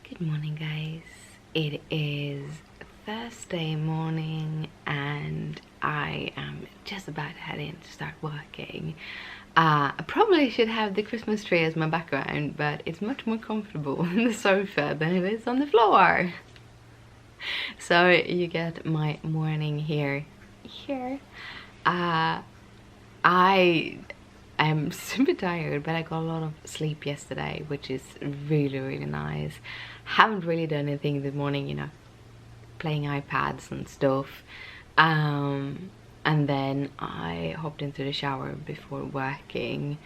Good morning, guys. It is Thursday morning and I am just about to head in to start working. I probably should have the Christmas tree as my background, but it's much more comfortable on the sofa than it is on the floor. So you get my morning here. I am super tired, but I got a lot of sleep yesterday, which is really nice. Haven't really done anything this morning, you know, playing iPads and stuff. And then I hopped into the shower before working.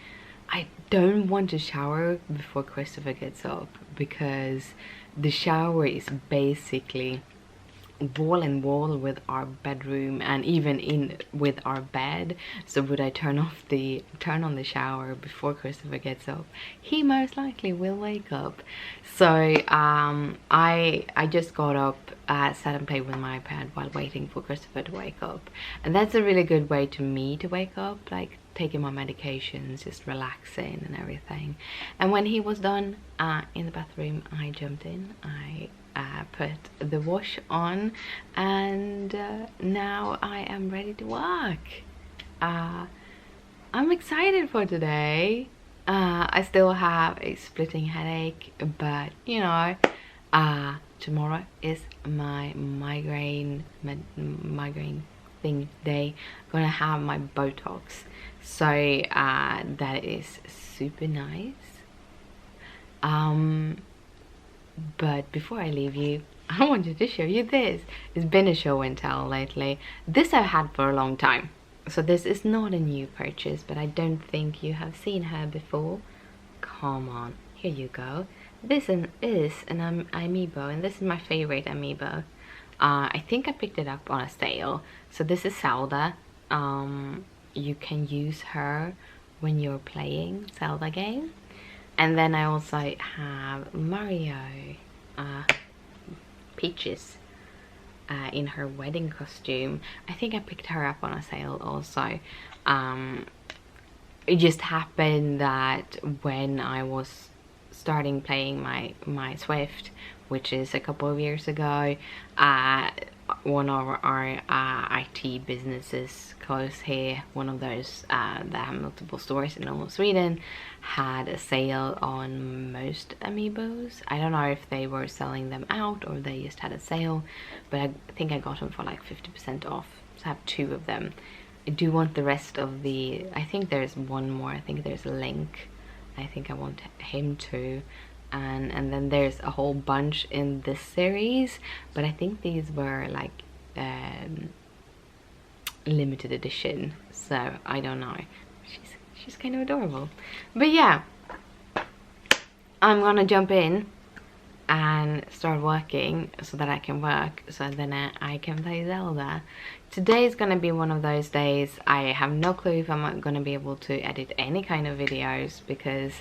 I don't want to shower before Christopher gets up because the shower is basically wall in wall with our bedroom and even in with our bed. So would I turn on the shower before Christopher gets up, he most likely will wake up. So I just got up, sat and played with my iPad while waiting for Christopher to wake up, and that's a really good way to me to wake up, like taking my medications, just relaxing and everything. And when he was done in the bathroom, I jumped in, I put the wash on, and now I am ready to work. I'm excited for today. I still have a splitting headache, but you know, tomorrow is my migraine thing day. I'm gonna have my Botox, so that is super nice. But before I leave you, I wanted to show you this. It's been a show and tell lately. This I've had for a long time. So this is not a new purchase, but I don't think you have seen her before. Come on, here you go. This is an amiibo, and this is my favorite amiibo. I think I picked it up on a sale. So this is Zelda. You can use her when you're playing Zelda game. And then I also have Mario, Peaches, in her wedding costume. I think I picked her up on a sale also. It just happened that when I was starting playing my Swift, which is a couple of years ago, one of our IT businesses close here, one of those that have multiple stores in all of Sweden, had a sale on most amiibos. I don't know if they were selling them out or they just had a sale, but I think I got them for like 50% off. So I have 2 of them. I do want the rest of the, I think there's one more, I think there's a Link. I think I want him too. And then there's a whole bunch in this series, but I think these were like limited edition, so I don't know. She's kind of adorable. But yeah, I'm gonna jump in and start working so that I can work, so then I can play Zelda. Today is gonna be one of those days. I have no clue if I'm gonna be able to edit any kind of videos because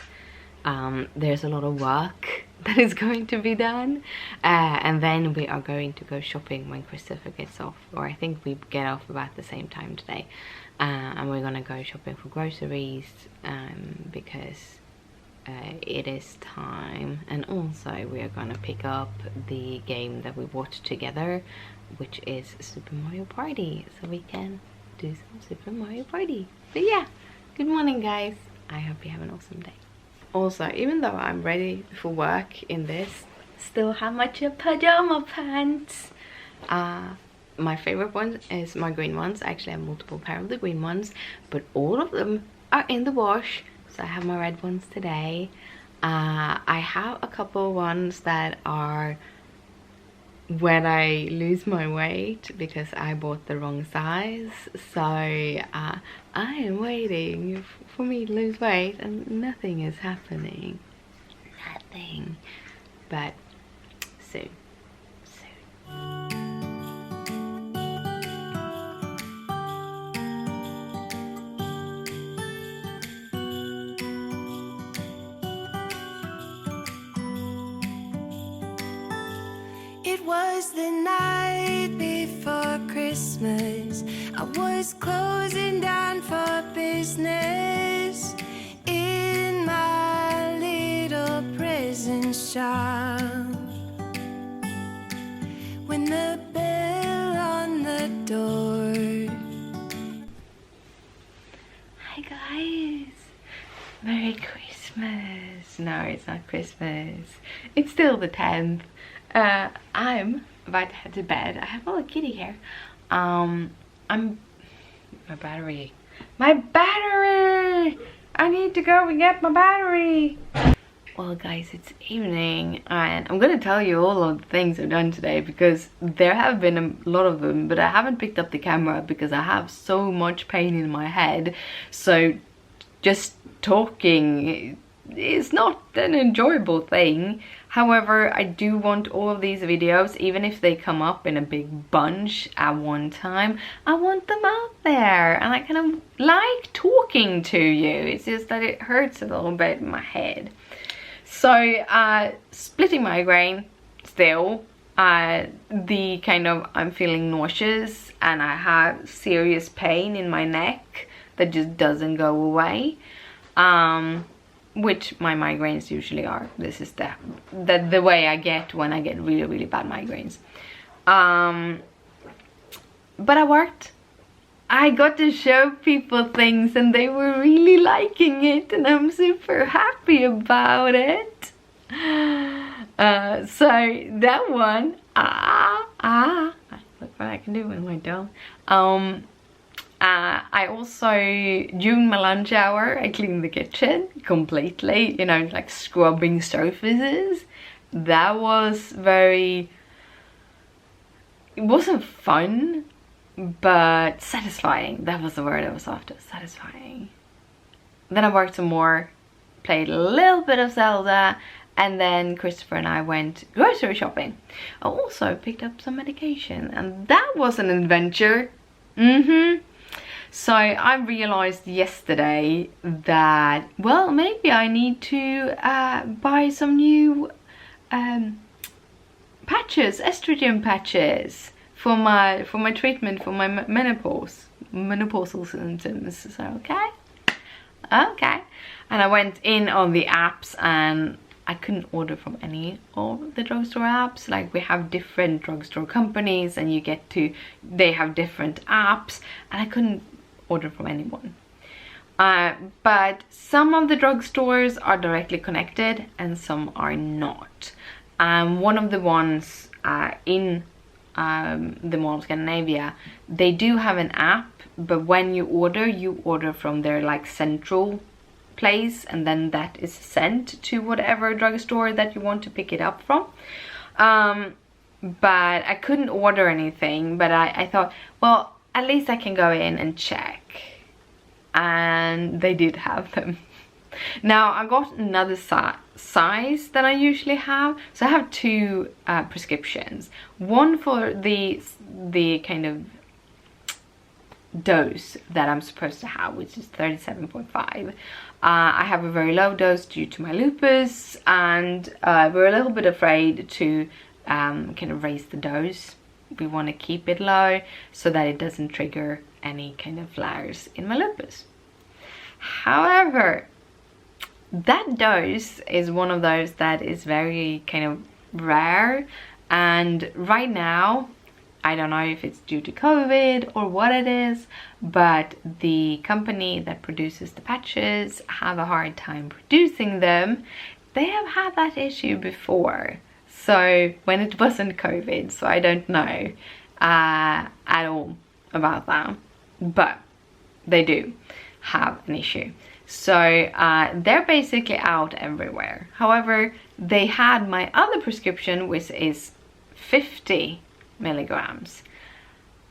there's a lot of work that is going to be done, and then we are going to go shopping when Christopher gets off, or I think we get off about the same time today, and we're gonna go shopping for groceries because it is time. And also we are gonna pick up the game that we watched together, which is Super Mario Party, so we can do some Super Mario Party. But yeah, good morning guys, I hope you have an awesome day. Also, even though I'm ready for work in this, still have my pajama pants. My favorite one is my green ones. I actually have multiple pair of the green ones, but all of them are in the wash. So I have my red ones today. I have a couple ones that are when I lose my weight because I bought the wrong size. So I am waiting for me to lose weight and nothing is happening. Nothing. But soon. It was the night before Christmas. I was closing down for business in my little prison shop. it's not Christmas. It's still the 10th. I'm about to head to bed. I have a little kitty here. My battery. My battery! I need to go and get my battery. Well guys, it's evening and I'm gonna tell you all of the things I've done today because there have been a lot of them, but I haven't picked up the camera because I have so much pain in my head. So just talking is not an enjoyable thing. However, I do want all of these videos, even if they come up in a big bunch at one time, I want them out there, and I kind of like talking to you. It's just that it hurts a little bit in my head. So splitting migraine still, the kind of I'm feeling nauseous and I have serious pain in my neck that just doesn't go away, which my migraines usually are. This is the way I get when I get really bad migraines. But I worked. I got to show people things and they were really liking it and I'm super happy about it. So that one, look what I can do with my doll. I also, during my lunch hour, I cleaned the kitchen completely, you know, like scrubbing surfaces. That was very, it wasn't fun, but satisfying. That was the word I was after, satisfying. Then I worked some more, played a little bit of Zelda, and then Christopher and I went grocery shopping. I also picked up some medication, and that was an adventure. So I realized yesterday that, well, maybe I need to buy some new patches, estrogen patches, for my treatment for my menopausal symptoms. So okay, and I went in on the apps and I couldn't order from any of the drugstore apps. Like, we have different drugstore companies and they have different apps, and I couldn't order from anyone. But some of the drugstores are directly connected and some are not. One of the ones in the Mall of Scandinavia, they do have an app, but when you order from their like central place, and then that is sent to whatever drugstore that you want to pick it up from. But I couldn't order anything, but I thought, well, at least I can go in and check, and they did have them. Now I got another size than I usually have, so I have two prescriptions. One for the kind of dose that I'm supposed to have, which is 37.5. I have a very low dose due to my lupus, and we're a little bit afraid to kind of raise the dose. We want to keep it low so that it doesn't trigger any kind of flares in my lupus. However, that dose is one of those that is very kind of rare, and right now, I don't know if it's due to COVID or what it is, but the company that produces the patches have a hard time producing them. They have had that issue before, so when it wasn't COVID, so I don't know at all about that, but they do have an issue. So they're basically out everywhere. However, they had my other prescription, which is 50 milligrams,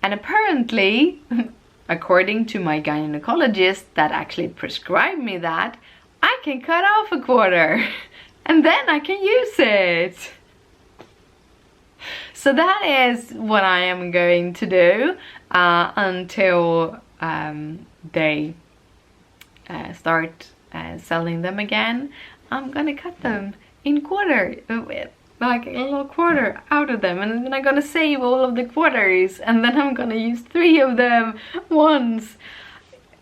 and apparently according to my gynecologist that actually prescribed me that, I can cut off a quarter and then I can use it. So that is what I am going to do until they start selling them again. I'm gonna cut them in quarter, like a little quarter out of them, and then I'm gonna save all of the quarters, and then I'm gonna use 3 of them once.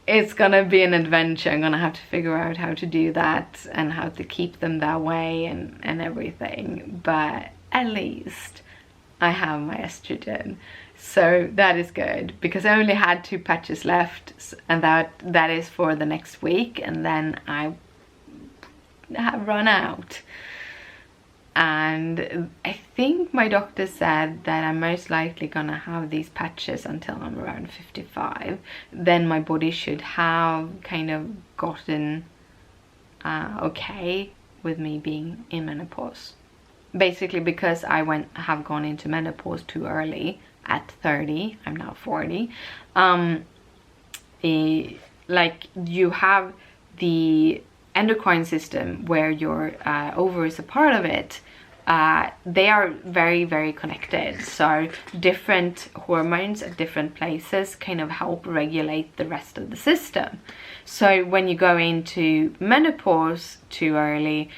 It's gonna be an adventure. I'm gonna have to figure out how to do that and how to keep them that way and everything, but at least I have my estrogen, so that is good, because I only had 2 patches left, and that is for the next week, and then have run out. And I think my doctor said that I'm most likely gonna have these patches until I'm around 55. Then my body should have kind of gotten okay with me being in menopause. Basically because I have gone into menopause too early at 30. I'm now 40. Like you have the endocrine system where your ovaries are part of it. They are very, very connected. So different hormones at different places kind of help regulate the rest of the system. So when you go into menopause too early,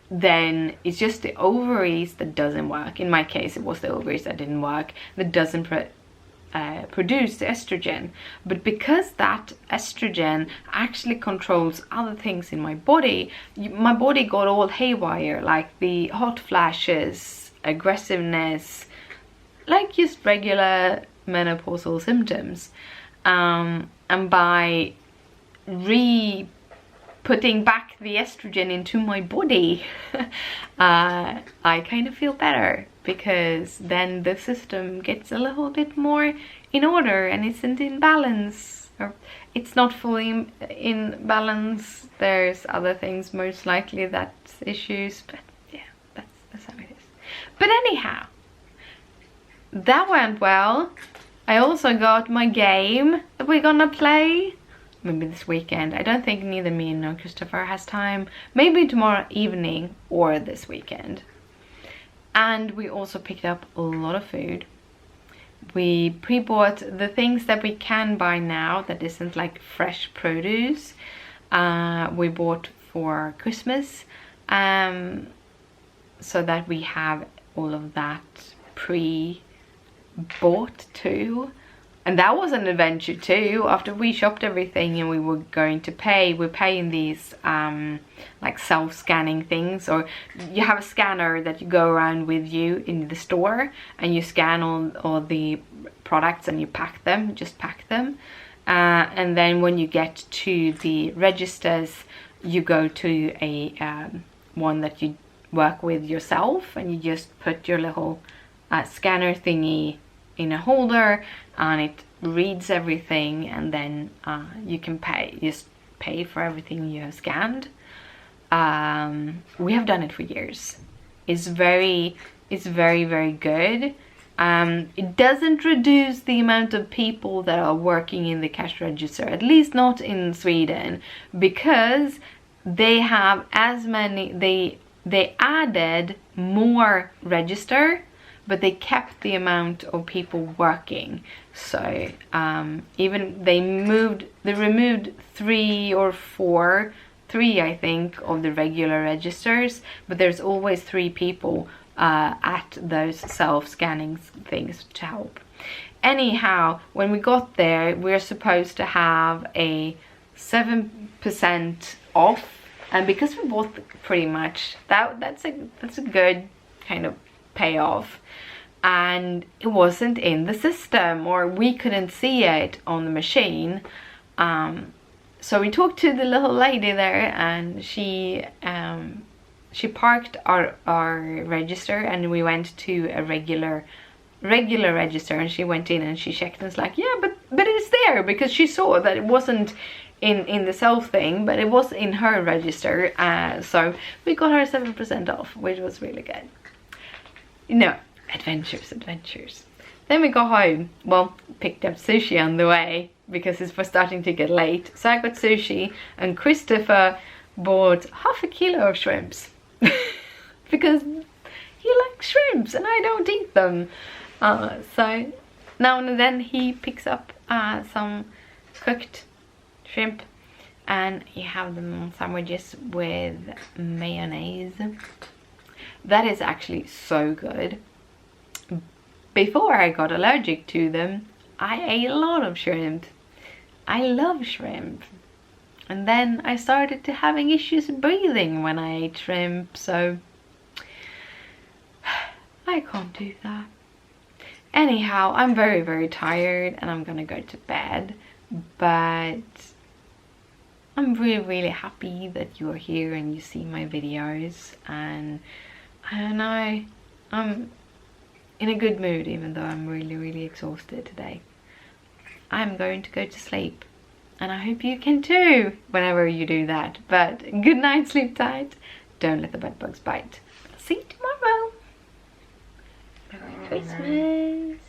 then it's just the ovaries that doesn't work. In my case, it was the ovaries that didn't work, that doesn't produce the estrogen. But because that estrogen actually controls other things in my body got all haywire, like the hot flashes, aggressiveness, like just regular menopausal symptoms. And by putting back the estrogen into my body, I kind of feel better, because then the system gets a little bit more in order and isn't in balance, or it's not fully in balance. There's other things, most likely that's issues, but yeah, that's how it is. But anyhow, that went well. I also got my game that we're gonna play maybe this weekend. I don't think neither me nor Christopher has time. Maybe tomorrow evening or this weekend. And we also picked up a lot of food. We pre-bought the things that we can buy now that isn't like fresh produce. We bought for Christmas, so that we have all of that pre-bought too. And that was an adventure too. After we shopped everything and we were going to pay, we're paying these like self-scanning things, or you have a scanner that you go around with you in the store and you scan all the products and you pack them, and then when you get to the registers, you go to a one that you work with yourself, and you just put your little scanner thingy in a holder and it reads everything, and then you can pay for everything you have scanned. We have done it for years. It's very, very good. It doesn't reduce the amount of people that are working in the cash register, at least not in Sweden, because they have as many, they added more register, but they kept the amount of people working. So even they removed three I think of the regular registers, but there's always 3 people at those self-scanning things to help. Anyhow, when we got there, we're supposed to have a 7% off, and because we bought pretty much, that's a good kind of payoff, and it wasn't in the system, or we couldn't see it on the machine. So we talked to the little lady there, and she parked our register, and we went to a regular register, and she went in and she checked and was like, yeah, but it's there, because she saw that it wasn't in the self thing, but it was in her register. So we got her 7% off, which was really good. You know, adventures. Then we got home. Well, picked up sushi on the way because it was starting to get late. So I got sushi, and Christopher bought half a kilo of shrimps because he likes shrimps and I don't eat them. So now and then he picks up some cooked shrimp, and you have them on sandwiches with mayonnaise. That is actually so good. Before I got allergic to them, I ate a lot of shrimp. I love shrimp. And then I started to having issues breathing when I ate shrimp, so I can't do that. Anyhow, I'm very, very tired and I'm gonna go to bed. But I'm really happy that you're here and you see my videos, and I don't know, I'm in a good mood even though I'm really exhausted today. I'm going to go to sleep, and I hope you can too whenever you do that. But good night, sleep tight, don't let the bed bugs bite. See you tomorrow. Merry Christmas.